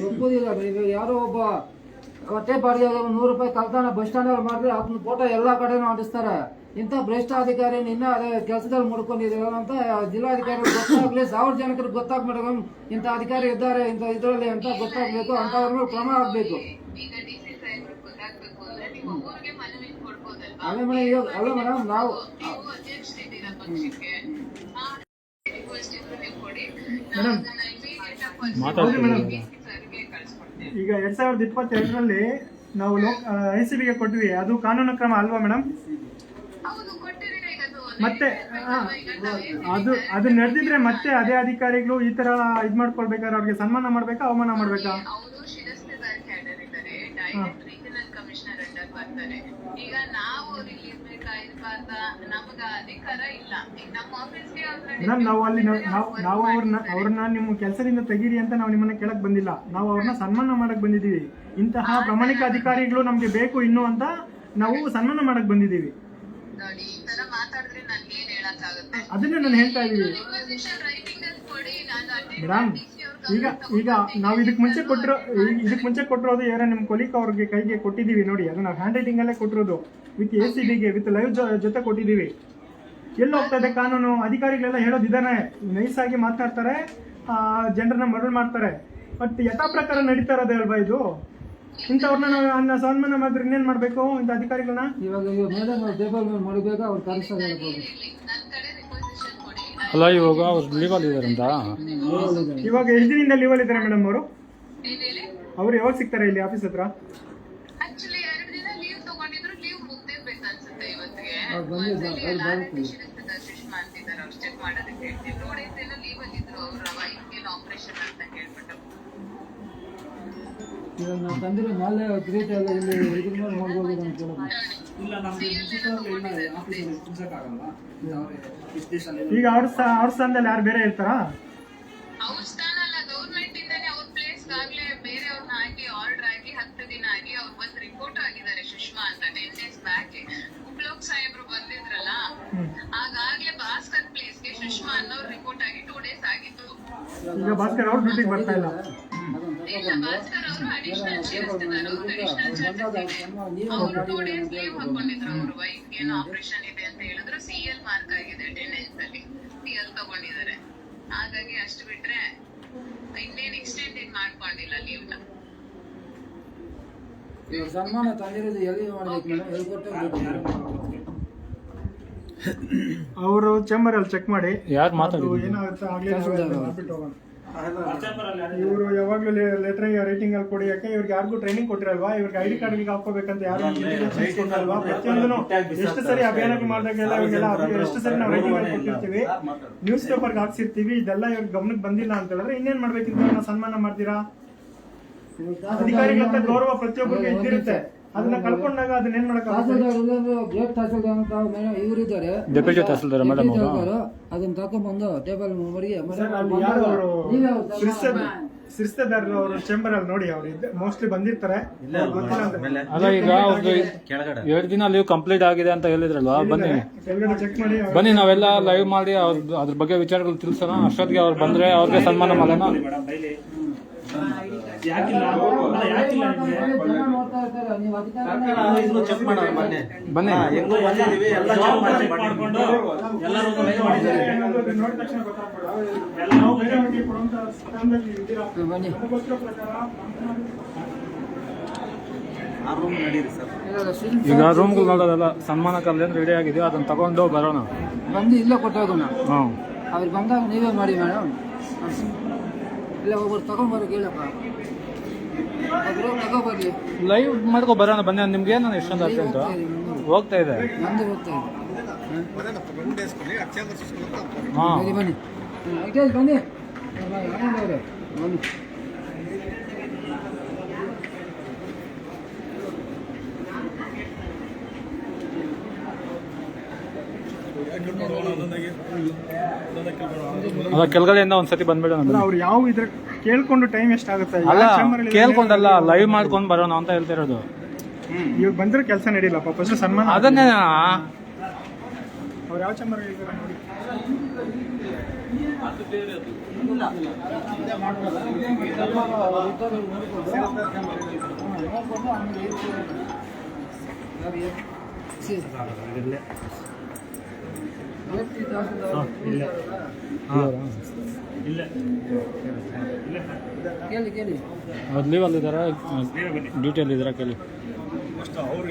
ಒಪ್ಪುದಿಲ್ಲ. ಈಗ ಯಾರೋ ಒಬ್ಬ ಕಟ್ಟೆ ಬಾಡಿಗೆ ₹100 ಕಲ್ತಾನ ಬಸ್ ಸ್ಟ್ಯಾಂಡ್ ಅಲ್ಲಿ ಮಾಡಿದ್ರೆ ಅದನ್ನ ಫೋಟೋ ಎಲ್ಲಾ ಕಡೆನೂ ಅಂಟಿಸ್ತಾರೆ. ಇಂಥ ಭ್ರಷ್ಟಾಧಿಕಾರಿ ನಿನ್ನ ಅದೇ ಕೆಲಸದಲ್ಲಿ ಮುಡ್ಕೊಂಡಿದ್ದೀರ ಅಂತ ಜಿಲ್ಲಾಧಿಕಾರಿ ಗೊತ್ತಾಗ್ಲಿ, 1000 ಜನಕ್ಕೆ ಗೊತ್ತಾಗ್ಬೇಕು ಇಂಥ ಅಧಿಕಾರಿ ಇದ್ದಾರೆ ಇಂಥ ಇದರಲ್ಲಿ ಅಂತ ಗೊತ್ತಾಗ್ಬೇಕು, ಅಂತವ್ರ ಕ್ರಮ ಆಗ್ಬೇಕು. ಅದೇ ಮೇಡಮ್, ಇವಾಗ ಅಲ್ಲ ಮೇಡಮ್ ನಾವು ಈಗ 2022ರಲ್ಲಿ ನಾವು ICBಗೆ ಕೊಟ್ವಿ, ಅದು ಕಾನೂನು ಕ್ರಮ ಅಲ್ವಾ ಮೇಡಮ್? ಮತ್ತೆ ಅದು ನಡೆದಿದ್ರೆ ಮತ್ತೆ ಅದೇ ಅಧಿಕಾರಿಗಳು ಈ ತರ ಇದ್ ಮಾಡ್ಕೊಳ್ಬೇಕಾದ್ರೆ ಅವ್ರಿಗೆ ಸನ್ಮಾನ ಮಾಡ್ಬೇಕಾ ಅವಮಾನ ಮಾಡ್ಬೇಕಾ? ಈಗ ನಾವು ಅವ್ರಿಗೆ ಇರ್ಬೇಕಾ ನಮಗ ಅಧಿಕಾರ ಇಲ್ಲ. ಮೇಡಮ್ ನಾವು ಅವ್ರನ್ನ ನಿಮ್ಮ ಕೆಲಸದಿಂದ ತೆಗೀರಿ ಅಂತ ನಾವು ನಿಮ್ಮನ್ನ ಕೇಳಕ್ ಬಂದಿಲ್ಲ, ನಾವು ಅವ್ರನ್ನ ಸನ್ಮಾನ ಮಾಡಕ್ ಬಂದಿದೀವಿ. ಇಂತಹ ಪ್ರಾಮಾಣಿಕ ಅಧಿಕಾರಿಗಳು ನಮ್ಗೆ ಬೇಕು ಇನ್ನು ಅಂತ ನಾವು ಸನ್ಮಾನ ಮಾಡಕ್ ಬಂದಿದೀವಿ. ನೋಡಿ, ಈ ತರ ಮಾತಾಡಿದ್ರೆ ನನ್ಗೆ ಏನ್ ಹೇಳಕ್ಕಾಗುತ್ತೆ? ಅದನ್ನೇ ನಾನು ಹೇಳ್ತಾ ಇದೀವಿ ಮೇಡಮ್. ಈಗ ನಾವು ಇದಕ್ ಮುಂಚೆ ಕೊಟ್ಟಿರೋದು ಯಾರ ನಿಮ್ ಕೊಲೀಗ್ ಅವ್ರಿಗೆ ಕೈಗೆ ಕೊಟ್ಟಿದೀವಿ ನೋಡಿ, ಅದು ನಾವು ಹ್ಯಾಂಡ್ ರೈಟಿಂಗ್ ಅಲ್ಲೇ ಕೊಟ್ಟಿರೋದು, ವಿತ್ ACBಗೆ ವಿತ್ ಲೈವ್ ಜೊತೆ ಕೊಟ್ಟಿದೀವಿ. ಎಲ್ಲಿ ಹೋಗ್ತಾ ಇದೆ ಕಾನೂನು? ಅಧಿಕಾರಿಗಳೆಲ್ಲ ಹೇಳೋದಿದ್ದಾನೆ, ನೈಸ್ ಆಗಿ ಮಾತಾಡ್ತಾರೆ, ಜನರನ್ನ ಮರಳು ಮಾಡ್ತಾರೆ, ಬಟ್ ಯಥಾ ಪ್ರಕಾರ ನಡೀತಾ ಇರೋದೇ ಅಲ್ವಾ ಇದು? ಇಂಥವ್ರನ್ನ ನಾವು ಸನ್ಮಾನ ಮಾಡಿದ್ರೆ ಇನ್ನೇನ್ ಮಾಡ್ಬೇಕು ಇಂಥ ಅಧಿಕಾರಿಗಳನ್ನ? ಇವಾಗ ಮಾಡಬೇಕಾ ಅವ್ರು ಕರೆಸ್ತಾರೆ. ಅಲ್ಲ, ಇವಾಗ ಅವ್ರು ಲೀವಲ್ಲಿ ಇದಾರಂತ. ಇವಾಗ ಎಷ್ಟು ದಿನದಿಂದ ಲೀವಲ್ಲಿ ಇದ್ದಾರೆ ಮೇಡಮ್ ಅವರು? ಅವ್ರು ಯಾವಾಗ ಸಿಗ್ತಾರೆ ಇಲ್ಲಿ ಆಫೀಸ್ ಹತ್ರ? ಆಕ್ಚುಲಿ 2 ದಿನ ಲೀವ್ ತಗೊಂಡಿದ್ರು, ಲೀವ್ ಮುಗ್ದಿರ್ಬೇಕನ್ಸುತ್ತೆ ಇವತ್ತಿಗೆ. ಸುಷ್ಮಾ ಅಂತಿದ್ದಾರೆ, ಅವ್ರು ಚೆಕ್ ಮಾಡೋದಕ್ಕೆ ಹೇಳ್ತೀವಿ. 2 days ಏನೋ ಲೀವ್ ಅಲ್ಲಿ ಇದ್ರು ಅವ್ರು, ವೈಫ್ಗೆ ಆಪರೇಷನ್ ಅಂತ ಹೇಳ್ಬಿಟ್ಟು. ಇವಾಗ ನಾವು ತಂದಿರೋ ನಾಳೆ ಗ್ರೇಟ್ ಎಲ್ಲ ಇಲ್ಲಿ ಇದನ್ನ ಮಾಡ್ಬೋದು ಅಂತ ಕೇಳೋದು. ಈಗ ಅವ್ರ ಸ್ಥಾನದಲ್ಲಿ ಯಾರು ಬೇರೆ ಇರ್ತಾರಾ? ಅವ್ರ ಸ್ಥಾನ ಅಲ್ಲ, ಗೌರ್ಮೆಂಟ್ ಇಂದಾನೆ ಅವ್ರ ಪ್ಲೇಸ್ ಆಗ್ಲೇ ಬೇರೆ ಅವ್ರನ್ನ ಹಾಕಿ ಆರ್ಡರ್ ಆಗಿ 10 ದಿನ ಆಗಿ ಅವ್ರು ಬಂದು ರಿಪೋರ್ಟ್ ಆಗಿದ್ದಾರೆ ಸುಷ್ಮಾ ಅಂತ 10 days ಬ್ಯಾಕ್. ಉಪ್ಲೋಕ್ ಸಾಹೇಬ್ರು ಬಂದಿದ್ರಲ್ಲ, ಆಗಾಗ್ಲೇ ಭಾಸ್ಕರ್ ಪ್ಲೇಸ್ಗೆ ಸುಷ್ಮಾ ಅನ್ನೋರು ರಿಪೋರ್ಟ್ ಆಗಿ 2 days ಆಗಿತ್ತು. ಈಗ ಭಾಸ್ಕರ್ ಅವ್ರ ಡ್ಯೂಟಿಗೆ ಬರ್ತಾ ಇಲ್ಲ. ಇಲ್ಲ, ಭಾಸ್ಕರ್ ಅವರು ಅಡಿಷನಲ್ ಸೇರಿಸ್ತಿದ್ದಾರೆ, ಅಡಿಷನಲ್ ಚಾರ್ಜಸ್ ಇದೆ. ಅವರು 2 days ಲೀವ್ ಹಾಕೊಂಡಿದ್ರು, ಅವ್ರ ವೈಫ್ಗೆ ಏನೋ ಆಪರೇಷನ್ ಇದೆ ಅಂತ ಹೇಳಿದ್ರು. CL ಮಾರ್ಕ್ ಆಗಿದೆ ಅಟೆಂಡೆನ್ಸ್ ಅಲ್ಲಿ, CL ತಗೊಂಡಿದ್ದಾರೆ. ಹಾಗಾಗಿ ಅಷ್ಟು ಬಿಟ್ರೆ ಇನ್ನೇನು ಎಕ್ಸ್ಟೆಂಡ್ ಮಾಡ್ಕೊಂಡಿಲ್ಲ ಲೀವ್ನ. ಇವಾಗ ಸನ್ಮಾನ ತಂದಿರೋದು ಎಲ್ಲಿ ಮಾಡ್ಬೇಕು ಮೇಡಮ್? ಅವರು ಚೇಂಬರ್ ಅಲ್ಲಿ ಚೆಕ್ ಮಾಡಿ ಯಾರು ಮಾತಾಡಿದ್ರು? ಏನಾಗುತ್ತೆ ಆಗ್ಲೇ ಮಾಡ್ಬಿಟ್ಟು ಹೋಗೋಣ. ಇವರು ಯಾವಾಗ್ಲೂ ಲೆಟರ್ ರೈಟಿಂಗ್ ಅಲ್ಲಿ ಕೊಡಿ, ಯಾಕೆ ಇವ್ರಿಗೆ ಯಾರಿಗೂ ಟ್ರೈನಿಂಗ್ ಕೊಟ್ಟಿರಲ್ವಾ? ಇವ್ರಿಗೆ ID ಕಾರ್ಡ್ ಹಾಕೋಬೇಕಂತ ಯಾರು ಕೊಟ್ಟಿರಲ್ವಾ? ಪ್ರತಿಯೊಂದನ್ನು ಎಷ್ಟು ಸರಿ ಅಭಿಯಾನ ಮಾಡಿದಾಗೆಲ್ಲ ಇವ್ರಿಗೆಲ್ಲ ಎಷ್ಟು ಸರಿ ನಾವು ರೈಟಿಂಗ್ ಅಲ್ಲಿ ಕೊಟ್ಟಿರ್ತೀವಿ, ನ್ಯೂಸ್ ಪೇಪರ್ಗೆ ಹಾಕ್ಸಿರ್ತೀವಿ. ಇದೆಲ್ಲ ಇವ್ರಿಗೆ ಗಮನಕ್ಕೆ ಬಂದಿಲ್ಲ ಅಂತ ಹೇಳಿದ್ರೆ ಇನ್ನೇನ್ ಮಾಡ್ಬೇಕಿದ್ರೆ ಸನ್ಮಾನ ಮಾಡ್ತೀರಾ? ಅಧಿಕಾರಿಗಳಂತ ಗೌರವ ಪ್ರತಿಯೊಬ್ಬರಿಗೆ ಇದ್ದಿರುತ್ತೆ, ಅದನ್ನ ಕಳ್ಕೊಂಡಾಗ ಅದನ್ನ ಏನ್ ಮಾಡಕ್ಕಾಗುತ್ತೆ? ಇವರಿದ್ದಾರೆ ಡೆಪ್ಯೂಟಿ ತಹಸೀಲ್ದಾರ್ ಮೇಡಮ್ ಅವರು ಅದನ್ನ ತಕೊಂಡ್ಬಂದು ಟೇಬಲ್ ಮರಿಗೆ ಸಿರ್ಸ್ತೆದಾರ್ ಅವರು ಚೇಂಬರ್ ಅಲ್ಲಿ ನೋಡಿ, ಅವ್ರು ಮೋಸ್ಟ್ಲಿ ಬಂದಿರ್ತಾರೆ. ಅಲ್ಲ, ಈಗ ಅವ್ರದ್ದು 2 ದಿನ ಲೀವ್ ಕಂಪ್ಲೀಟ್ ಆಗಿದೆ ಅಂತ ಹೇಳಿದ್ರಲ್ವಾ? ಬನ್ನಿ ನಾವೆಲ್ಲ ಲೈವ್ ಮಾಡಿ ಅದ್ರ ಬಗ್ಗೆ ವಿಚಾರಗಳು ತಿಳಿಸೋಣ. ಅಷ್ಟೊತ್ತಿಗೆ ಅವ್ರು ಬಂದ್ರೆ ಅವ್ರಿಗೆ ಸನ್ಮಾನ ಮಾಡೋಣ. ಬನ್ನಿ ಈಗ ರೂಮ್ಗಳು ನೋಡೋದಲ್ಲ, ಸನ್ಮಾನ ಕಲ್ಲೇನು ರೆಡಿ ಆಗಿದೆಯೋ ಅದನ್ನ ತಗೊಂಡು ಬರೋಣ. ಬಂದು ಇಲ್ಲ ಕೊಟ್ಟೋಗೋಣ. ಅವ್ರು ಬಂದಾಗ ನೀವೇ ಮಾಡಿ ಮೇಡಮ್. ಇಲ್ಲ ಒಬ್ಬರು ತಗೊಂಡ್ಬರೋಕೆ ಹೇಳಪ್ಪ, ತಗೋಬರ್ಲಿ. ಲೈವ್ ಮಾಡ್ಕೊ ಬರೋಣ ಬನ್ನಿ. ನಿಮ್ಗೆ ನಾನು ಎಷ್ಟೊಂದು ಅರ್ಜೆಂಟ್ ಹೋಗ್ತಾ ಇದೆ. ನಂದು ಹೋಗ್ತಾ ಇದೆ. ಹಾಂ ಬನ್ನಿ ಬನ್ನಿ ಬನ್ನಿ ಬನ್ನಿ. ಅಲ್ಲ, ಕೆಳಗಡೆಯಿಂದ ಒಂದ್ಸತಿ ಬಂದ್ಬಿಡೋಣ. ಅವ್ರು ಯಾವ ಇದ್ರ ಕೇಳ್ಕೊಂಡು ಟೈಮ್ ಎಷ್ಟಾಗುತ್ತೆ? ಅಲ್ಲ, ಕೇಳ್ಕೊಂಡಲ್ಲ, ಲೈವ್ ಮಾಡ್ಕೊಂಡು ಬರೋಣ ಅಂತ ಹೇಳ್ತಿರೋದು. ಇವಾಗ ಬಂದ್ರೆ ಕೆಲಸ ನಡೀಲ್ಲ ಪಾಪ. ಸನ್ಮಾನ ಅದನ್ನೇ ಅವ್ರು ಯಾವ ಚೇಂಬರ್ ನೋಡಿ. ಕೇಳಿ ಕೇಳಿ ಅವ್ರು ಲೀವಲ್ಲಿ ಇದ್ದಾರಾ ಡ್ಯೂಟಿಯಲ್ಲಿ ಇದ್ದಾರಾ ಕೇಳಿ. ಭಾಸ್ಕರ್ ಅವರು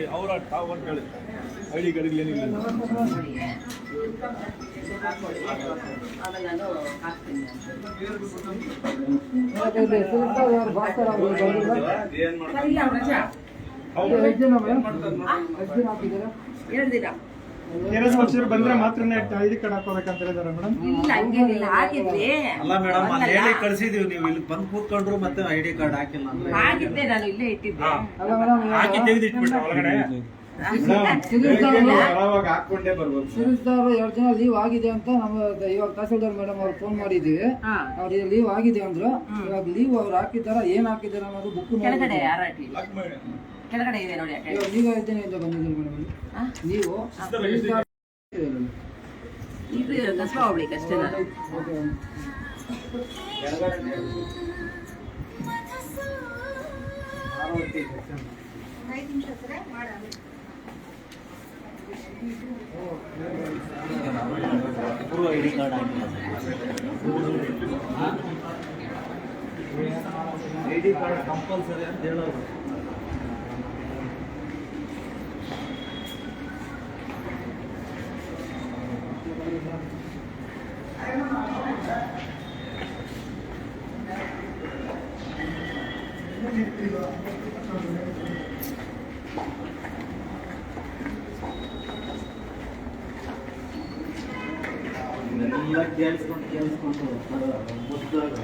ಎರಡು ದಿನ KRS ಪಕ್ಷದವ್ರು ಬಂದ್ರೆ ಮಾತ್ರನೇ ಐಡಿ ಕಾರ್ಡ್ ಹಾಕೋಬೇಕಂತ ಹೇಳಿದಾರೆ ಮೇಡಮ್. ಇಲ್ಲ ಹಂಗೇನಿಲ್ಲ ಹಾಕಿದ್ವಿ. ಅಲ್ಲ ಮೇಡಮ್ ಅಲ್ಲಿ ಹೇಳಿ ಕಳ್ಸಿದೀವಿ, ನೀವು ಇಲ್ಲಿ ಬಂದು ಕೂತ್ಕೊಂಡ್ರು ಮತ್ತೆ ಐಡಿ ಕಾರ್ಡ್ ಹಾಕಿಲ್ಲ ಅಂದ್ರೆ ಹಾಕಿದ್ದೆ ನಾನು ಇಲ್ಲೇ ಇಟ್ಟಿದ್ದೆ. ಹಾಕಿ ತೆಗೆದಿಟ್ಬಿಟ್ಟು ಒಳಗಡೆ ಹಾಕೊಂಡೇ ಬರ್ಬೋದು. ಸಿರಿಸ್ತಾರು 2 ಜನ ಲೀವ್ ಆಗಿದೆ ಅಂತ ನಮ್ಮ ಇವಾಗ ತಹಸೀಲ್ದಾರ್ ಮೇಡಮ್ ಅವ್ರು ಫೋನ್ ಮಾಡಿದೀವಿ. ಅವ್ರಿಗೆ ಲೀವ್ ಆಗಿದೆ ಅಂದ್ರು. ಇವಾಗ ಲೀವ್ ಅವ್ರು ಹಾಕಿದಾರ ಏನ್ ಹಾಕಿದಾರ ಅನ್ನೋದು ಬುಕ್ ಕೆಳಗಡೆ ಆರಾಟಿ ಕೆಳಗಡೆ ಇದೆ ನೋಡಿ. ನೀವು ಇದ್ದೇನೆ ಅಂತ ಬಂದಿದ್ದೀರಿ ಮೇಡಮ್. ನೀವು ಇದು ಕಸಬಾ ಹೋಗ್ಲಿಕ್ಕೆ ಅಷ್ಟೇ ನಾನು. ಐಡಿ ಕಾರ್ಡ್ ಹಾಕಿಲ್ಲ. ಐಡಿ ಕಾರ್ಡ್ ಕಂಪಲ್ಸರಿ ಅಂತ ಹೇಳೋರು. ಎಲ್ಲ ಕೇಳಿಸ್ಕೊಂಡು ಮುದ್ದಾಗಿ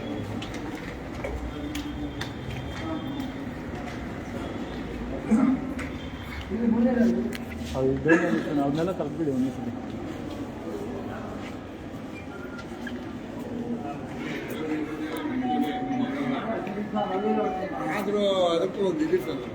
ಅದನ್ನೆಲ್ಲ ಕಲ್ತ್ಬಿಡಿ ಒಂದೇ ಸಲ. ಆದರೂ ಅದಕ್ಕೂ ಒಂದು ಇದಿರ್ತದೆ.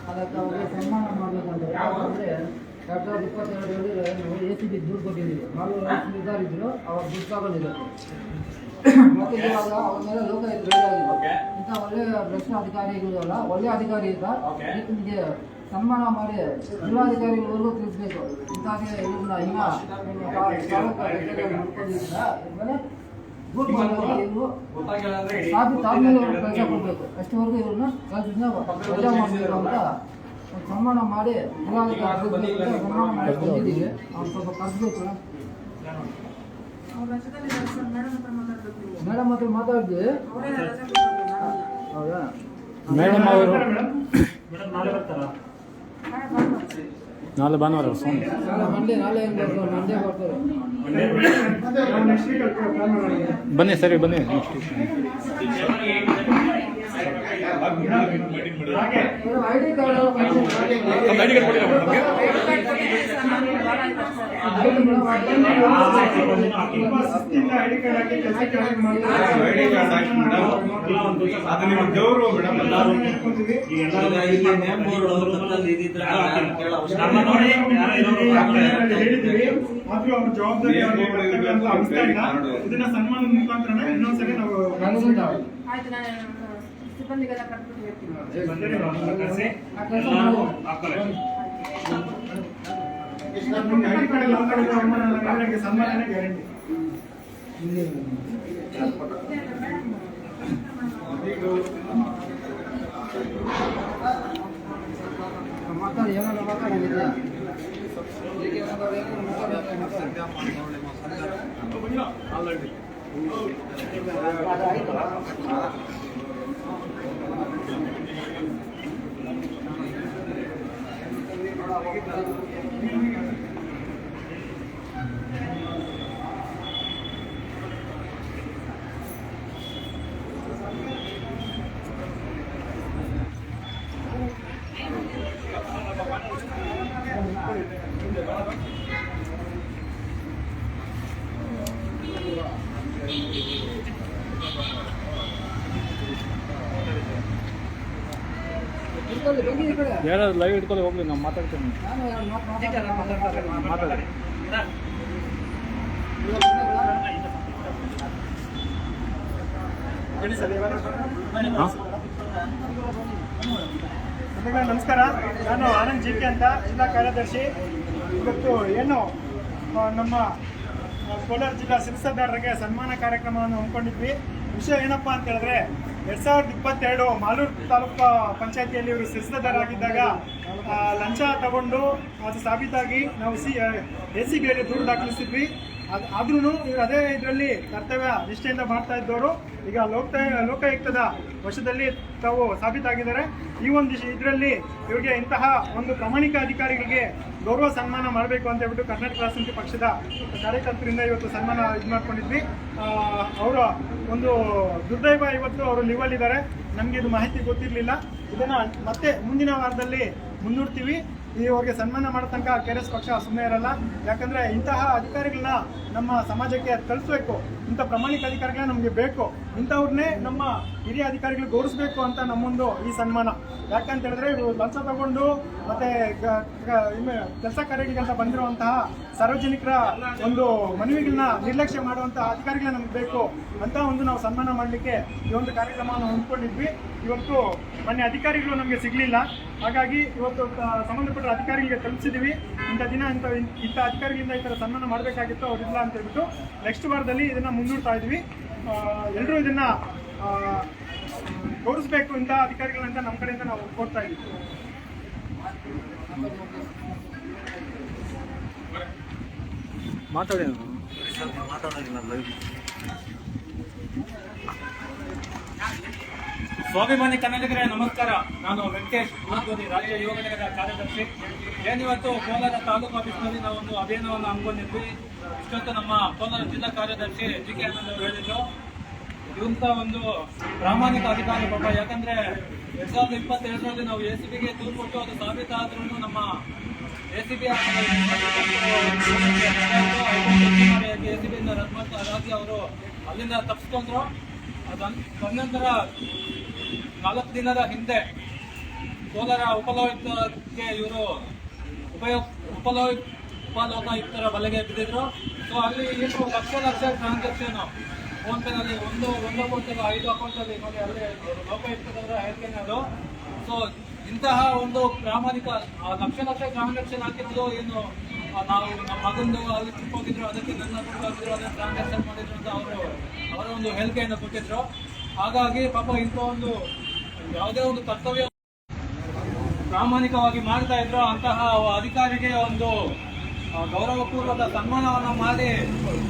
ಅದಕ್ಕೆ ಅವ್ರಿಗೆ ಸನ್ಮಾನ ಮಾಡಬೇಕಂತ. ಯಾಕಂದ್ರೆ 2022 ACB ದುಡ್ಡು ಕೊಟ್ಟಿದ್ದೀವಿ. 4 ನಿರ್ಧಾರ ಇದ್ರು, ಅವ್ರು ದುಡ್ಡು ತಗೊಂಡಿದ್ದಾರೆ. ಮತ್ತೆ ಇವಾಗ ಅವ್ರ ಮೇಲೆ ಲೋಕ ಆಗಿದೆ. ಇಂಥ ಒಳ್ಳೆ ಭ್ರಷ್ಟ ಅಧಿಕಾರಿಗಳು ಅಲ್ಲ, ಒಳ್ಳೆ ಅಧಿಕಾರಿ ಇದ್ದ ನಿಮಗೆ ಸನ್ಮಾನ ಮಾಡಿ ಜಿಲ್ಲಾಧಿಕಾರಿಗಳವರೆಗೂ ತಿಳಿಸ್ಬೇಕು. ಇಂಥಾಗೆ ಇವ್ರನ್ನ ಇನ್ನ ಸಾಬೀತಾದ್ಮೇಲೆ ಇವ್ರು ಕೆಲಸ ಕೊಡಬೇಕು. ಅಷ್ಟವರೆಗೂ ಇವ್ರನ್ನ ಕೆಲಸದಿಂದ ವಜಾ ಮಾಡಬೇಕು ಅಂತ ಸನ್ಮಾನ ಮಾಡಿ ಜಿಲ್ಲಾಧಿಕಾರಿ ಸನ್ಮಾನ ಮಾಡಿ ಬಂದಿದ್ದೀವಿ. ಅವ್ರು ಸ್ವಲ್ಪ ಕಲಿಸ್ಬೇಕು. ಮೇಡಮ್ ಹತ್ರ ಮಾತಾಡಿದ್ವಿ. ಹೌದಾ ಮೇಡಮ್ ಅವರು ನಾಳೆ ಭಾನುವಾರ ನಾಳೆ ಏನು ಬರ್ತಾರೆ? ಮಂಡೇ ಬರ್ತಾರೆ. ನೆಕ್ಸ್ಟ್ ವೀಕ್ ಬನ್ನಿ, ಸರಿ ಬನ್ನಿ next ID card ID card ಹಾಕಿ ಕೆಲಸಕ್ಕೆ ಅದು ನಿಮ್ಮ ಗೌರವ ಮೇಡಮ್. ಇಲ್ಲಿ ನೇಮ್ ಬೋರ್ಡ್ ಇದಿದ್ರೆ ಹೇಳಿದ್ವಿ. ಆದ್ರೂ ಅವ್ರ ಜವಾಬ್ದಾರಿ ಇದನ್ನ ಸನ್ಮಾನ ಮುಖಾಂತರ ಇನ್ನೊಂದ್ಸರಿ ನಾವು ಆಯ್ತು, ನಾನು ಸಿಬ್ಬಂದಿಗೆಲ್ಲ ಕರ್ಕೊಂಡು ಹೇಳ್ತೀನಿ. ಐಡಿ ಕಾರ್ಡ್ ಎಲ್ಲ ಕಡೆಗೆ ಸನ್ಮಾನ ಗ್ಯಾರಂಟಿ. ಮಾತಾಡಿ ಏನಾದ್ರು ಮಾತಾಡಿದ್ಯಾ? ಇಟ್ಕೊಳ್ಳಿ, ಬನ್ನಿ ಈ ಕಡೆ. ಯಾರಾದ್ರು ಲೈವ್ ಇಟ್ಕೊಳ್ಳಿ ಹೋಗ್ಲಿ, ನಾವು ಮಾತಾಡ್ತೀನಿ. ನಾನು ಎರಡು ಮಾತು ಮಾತಾಡಿ. ನಮಸ್ಕಾರ, ನಾನು ಆನಂದ್ ಜಿ ಕೆ ಅಂತ, ಜಿಲ್ಲಾ ಕಾರ್ಯದರ್ಶಿ. ಇವತ್ತು ಏನು ನಮ್ಮ ಕೋಲಾರ ಜಿಲ್ಲಾ ಸಿರಿಸದಾರರಿಗೆ ಸನ್ಮಾನ ಕಾರ್ಯಕ್ರಮವನ್ನು ಹಮ್ಮಿಕೊಂಡಿದ್ವಿ. ವಿಷಯ ಏನಪ್ಪಾ ಅಂತ ಹೇಳಿದ್ರೆ 2022 ಮಾಲೂರು ತಾಲೂಕು ಪಂಚಾಯತಿಯಲ್ಲಿ ಇವರು ಸಿರಿಸದಾರರಾಗಿದ್ದಾಗ ಲಂಚ ತಗೊಂಡು ಅದು ಸಾಬೀತಾಗಿ ನಾವು ACBಯಲ್ಲಿ ದೂರು ದಾಖಲಿಸಿದ್ವಿ. ಆದ್ರೂ ಇವರು ಅದೇ ಇದರಲ್ಲಿ ಕರ್ತವ್ಯ ನಿಷ್ಠೆಯಿಂದ ಮಾಡ್ತಾ ಇದ್ದವರು ಈಗ ಲೋಕಾಯುಕ್ತದ ವಶದಲ್ಲಿ ತಾವು ಸಾಬೀತಾಗಿದ್ದಾರೆ. ಈ ಒಂದು ಇದರಲ್ಲಿ ಇವರಿಗೆ ಇಂತಹ ಒಂದು ಪ್ರಾಮಾಣಿಕ ಅಧಿಕಾರಿಗಳಿಗೆ ಗೌರವ ಸನ್ಮಾನ ಮಾಡಬೇಕು ಅಂತ ಹೇಳ್ಬಿಟ್ಟು ಕರ್ನಾಟಕ ರಾಷ್ಟ್ರ ಸಮಿತಿ ಪಕ್ಷದ ಕಾರ್ಯಕರ್ತರಿಂದ ಇವತ್ತು ಸನ್ಮಾನ ಇದು ಮಾಡ್ಕೊಂಡಿದ್ವಿ. ಅವರ ಒಂದು ದುರ್ದೈವ, ಇವತ್ತು ಅವರು ಲೀವಲ್ಲಿದ್ದಾರೆ. ನಮಗೆ ಇದು ಮಾಹಿತಿ ಗೊತ್ತಿರಲಿಲ್ಲ. ಇದನ್ನು ಮತ್ತೆ ಮುಂದಿನ ವಾರದಲ್ಲಿ ಮುಂದೂಡ್ತೀವಿ. ಅವ್ರಿಗೆ ಸನ್ಮಾನ ಮಾಡೋ ತನಕ KRS ಪಕ್ಷ ಸುಮ್ಮನೆ ಇರಲ್ಲ. ಯಾಕಂದರೆ ಇಂತಹ ಅಧಿಕಾರಿಗಳನ್ನ ನಮ್ಮ ಸಮಾಜಕ್ಕೆ ಕಳಿಸ್ಬೇಕು. ಇಂಥ ಪ್ರಾಮಾಣಿಕ ಅಧಿಕಾರಿಗಳನ್ನ ನಮಗೆ ಬೇಕು. ಇಂಥವ್ರನ್ನೇ ನಮ್ಮ ಹಿರಿಯ ಅಧಿಕಾರಿಗಳು ಗೌರವಿಸಬೇಕು ಅಂತ ನಮ್ಮೊಂದು ಈ ಸನ್ಮಾನ. ಯಾಕಂತ ಹೇಳಿದ್ರೆ ಇವರು ಲಂಚ ತಗೊಂಡು ಮತ್ತೆ ಕೆಲಸ ಕಾರ್ಯಗಳಿಗಂತ ಬಂದಿರುವಂತಹ ಸಾರ್ವಜನಿಕರ ಒಂದು ಮನವಿಗಳನ್ನ ನಿರ್ಲಕ್ಷ್ಯ ಮಾಡುವಂತಹ ಅಧಿಕಾರಿಗಳನ್ನ ನಮ್ಗೆ ಬೇಕು ಅಂತ ಒಂದು ನಾವು ಸನ್ಮಾನ ಮಾಡಲಿಕ್ಕೆ ಈ ಒಂದು ಕಾರ್ಯಕ್ರಮವನ್ನು ಹೊಂದ್ಕೊಂಡಿದ್ವಿ. ಇವತ್ತು ಮೊನ್ನೆ ಅಧಿಕಾರಿಗಳು ನಮಗೆ ಸಿಗಲಿಲ್ಲ. ಹಾಗಾಗಿ ಇವತ್ತು ಸಂಬಂಧಪಟ್ಟ ಅಧಿಕಾರಿಗಳಿಗೆ ತಲುಪಿಸಿದ್ದೀವಿ. ಇಂಥ ದಿನ ಇಂಥ ಅಧಿಕಾರಿಗಳಿಂದ ಈ ಥರ ಸನ್ಮಾನ ಮಾಡಬೇಕಾಗಿತ್ತು, ಅವರಿಲ್ಲ ಅಂತ ಹೇಳ್ಬಿಟ್ಟು ನೆಕ್ಸ್ಟ್ ವಾರದಲ್ಲಿ ಇದನ್ನು ಮುಂದೂಡ್ತಾ ಇದ್ವಿ. ಎಲ್ಲರೂ ಇದನ್ನು ತೋರಿಸ್ಬೇಕು ಇಂಥ ಅಧಿಕಾರಿಗಳಂತ ನಮ್ಮ ಕಡೆಯಿಂದ ನಾವು ಕೊಡ್ತಾ ಇದ್ದೀವಿ. ಮಾತಾಡಿ. ಸ್ವಾಭಿಮಾನಿ ಕನ್ನಡಿಗರೇ ನಮಸ್ಕಾರ. ನಾನು ವೆಂಕಟೇಶ್ ಮಾಧುರಿ, ರಾಜ್ಯ ಯುವ ಘಟಕದ ಕಾರ್ಯದರ್ಶಿ. ಏನಿವತ್ತು ಕೋಲಾರ ತಾಲೂಕು ಆಫೀಸ್ನಲ್ಲಿ ನಾವೊಂದು ಅಭಿಯಾನವನ್ನು ಹಮ್ಮಿಕೊಂಡಿದ್ವಿ. ಇಷ್ಟೊತ್ತು ನಮ್ಮ ಕೋಲಾರ ಜಿಲ್ಲಾ ಕಾರ್ಯದರ್ಶಿ GK ಆನಂದ್ ಅವರು ಹೇಳಿದ್ರು, ಇಂಥ ಒಂದು ಪ್ರಾಮಾಣಿಕ ಅಧಿಕಾರಿ ಪಾಪ. ಯಾಕಂದ್ರೆ 2022ರಲ್ಲಿ ನಾವು ACBಗೆ ದೂರು ಕೊಟ್ಟು ಅದು ಸಾಬೀತಾದ್ರೂ ನಮ್ಮ ACB ACBಯಿಂದ ರದ್ದು ಮಾಡ್ತಾ ಹಾಗಾಗಿ ಅವರು ಅಲ್ಲಿಂದ ತಪ್ಪಿಸ್ಕೊಂಡ್ರು. ತದನಂತರ 4 ದಿನದ ಹಿಂದೆ ಕೋಲಾರ ಉಪಲೋಕಾಯುಕ್ತಕ್ಕೆ ಇವರು ಉಪಲೋಕಾಯುಕ್ತರ ಬಲೆಗೆ ಬಿದ್ದಿದ್ರು. ಸೊ ಅಲ್ಲಿ ಏನು ಲಕ್ಷ ಟ್ರಾನ್ಸಾಕ್ಷನ್ ಫೋನ್ಪೇನಲ್ಲಿ ಒಂದು ಅಕೌಂಟಲ್ಲಿ 5 ಅಕೌಂಟಲ್ಲಿ ನೋಡಿ ಅಲ್ಲಿ ಲೋಕಾಯುಕ್ತದವರ ಹೇಳಿಕೆನೇ ಅದು. ಸೊ ಇಂತಹ ಒಂದು ಪ್ರಾಮಾಣಿಕ ಲಕ್ಷ ಟ್ರಾನ್ಸಾಕ್ಷನ್ ಹಾಕಿದ್ರು. ಏನು ನಾವು ನಮ್ಮ ಮಗಂದು ಅಲ್ಲಿ ಟ್ರಿಪ್ ಹೋಗಿದ್ರು, ಅದಕ್ಕೆ ನನ್ನ ದುಡ್ಡು ಅದನ್ನು ಟ್ರಾನ್ಸಾಕ್ಷನ್ ಮಾಡಿದ್ರು ಅಂತ ಅವರ ಒಂದು ಹೇಳಿಕೆಯನ್ನು ಕೊಟ್ಟಿದ್ರು. ಹಾಗಾಗಿ ಪಾಪ ಇಂಥ ಒಂದು ಯಾವುದೇ ಒಂದು ಕರ್ತವ್ಯ ಪ್ರಾಮಾಣಿಕವಾಗಿ ಮಾಡ್ತಾ ಇದ್ರು ಅಂತಹ ಅಧಿಕಾರಿಗೆ ಒಂದು ಗೌರವಪೂರ್ವಕ ಸನ್ಮಾನವನ್ನು ಮಾಡಿ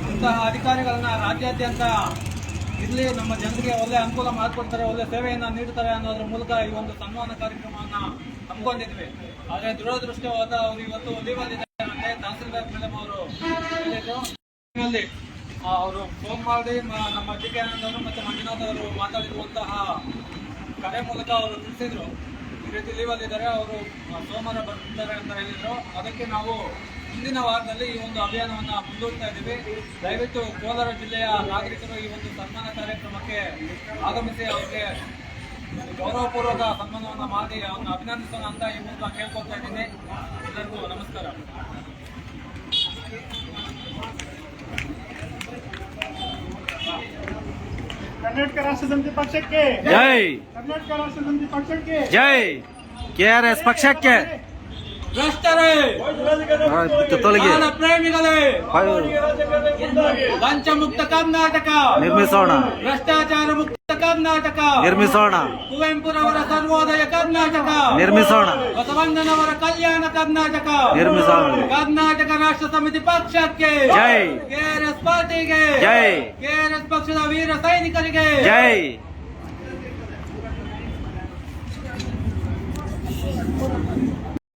ಅಂತಹ ಅಧಿಕಾರಿಗಳನ್ನ ರಾಜ್ಯಾದ್ಯಂತ ಇಲ್ಲಿ ನಮ್ಮ ಜನರಿಗೆ ಒಳ್ಳೆ ಅನುಕೂಲ ಮಾಡಿಕೊಡ್ತಾರೆ, ಒಳ್ಳೆ ಸೇವೆಯನ್ನು ನೀಡ್ತಾರೆ ಅನ್ನೋದ್ರ ಮೂಲಕ ಈ ಒಂದು ಸನ್ಮಾನ ಕಾರ್ಯಕ್ರಮವನ್ನು ಹಮ್ಮಿಕೊಂಡಿದ್ವಿ. ಆದರೆ ದುರದೃಷ್ಟವಾದ ಅವರು ಇವತ್ತು ಲೀವಲ್ಲಿದ್ದಾರೆ ಅಂತ ತಹಸೀಲ್ದಾರ್ ಮೇಡಮ್ ಅವರು ಹೇಳಿದ್ರು. ಅವರು ಫೋನ್ ಮಾಡಿ ನಮ್ಮ GK ಆನಂದ್ ಅವರು ಮತ್ತು ಮಂಜುನಾಥ್ ಅವರು ಮಾತಾಡಿರುವಂತಹ ಕರೆ ಮೂಲಕ ಅವರು ತಿಳಿಸಿದ್ರು, ಈ ರೀತಿ ಲೀವಲ್ಲಿದ್ದಾರೆ, ಅವರು ಸೋಮವಾರ ಬರ್ತಾರೆ ಅಂತ ಹೇಳಿದ್ರು. ಅದಕ್ಕೆ ನಾವು ಮುಂದಿನ ವಾರದಲ್ಲಿ ಈ ಒಂದು ಅಭಿಯಾನವನ್ನು ಮುಂದೂಡ್ತಾ ಇದ್ದೀವಿ. ದಯವಿಟ್ಟು ಕೋಲಾರ ಜಿಲ್ಲೆಯ ನಾಗರಿಕರು ಈ ಒಂದು ಸನ್ಮಾನ ಕಾರ್ಯಕ್ರಮಕ್ಕೆ ಆಗಮಿಸಿ ಅವರಿಗೆ ಗೌರವಪೂರ್ವಕ ಸನ್ಮಾನವನ್ನು ಮಾಡಿ ಅವನ್ನ ಅಭಿನಂದಿಸೋಣ ಅಂತ ಈ ಮೂಲಕ ಕೇಳ್ಕೊಳ್ತಾ ಇದ್ದೀನಿ. ಎಲ್ಲರಿಗೂ ನಮಸ್ಕಾರ. ಕರ್ನಾಟಕ ರಾಷ್ಟ್ರ ಸಮಿತಿ ಪಕ್ಷಕ್ಕೆ ಜೈ. ಕರ್ನಾಟಕ ರಾಷ್ಟ್ರ ಸಮಿತಿ ಪಕ್ಷಕ್ಕೆ ಜೈ. KRS ಪಕ್ಷಕ್ಕೆ ಭ್ರಷ್ಟರೇ, ತೊಲಗಿ ಪ್ರೇಮಿಗಳೇ, ಲಂಚ ಮುಕ್ತ ಕರ್ನಾಟಕ ನಿರ್ಮಿಸೋಣ, ಭ್ರಷ್ಟಾಚಾರ ಮುಕ್ತ ಕರ್ನಾಟಕ ನಿರ್ಮಿಸೋಣ, ಕುವೆಂಪುರವರ ಸರ್ವೋದಯ ಕರ್ನಾಟಕ ನಿರ್ಮಿಸೋಣ, ಬಸವಣ್ಣನವರ ಕಲ್ಯಾಣ ಕರ್ನಾಟಕ ನಿರ್ಮಿಸೋಣ. ಕರ್ನಾಟಕ ರಾಷ್ಟ್ರ ಸಮಿತಿ ಪಕ್ಷಕ್ಕೆ ಜೈ. KRS ಪಾರ್ಟಿಗೆ ಜೈ. KRS ಪಕ್ಷದ ವೀರ ಸೈನಿಕರಿಗೆ ಜೈ.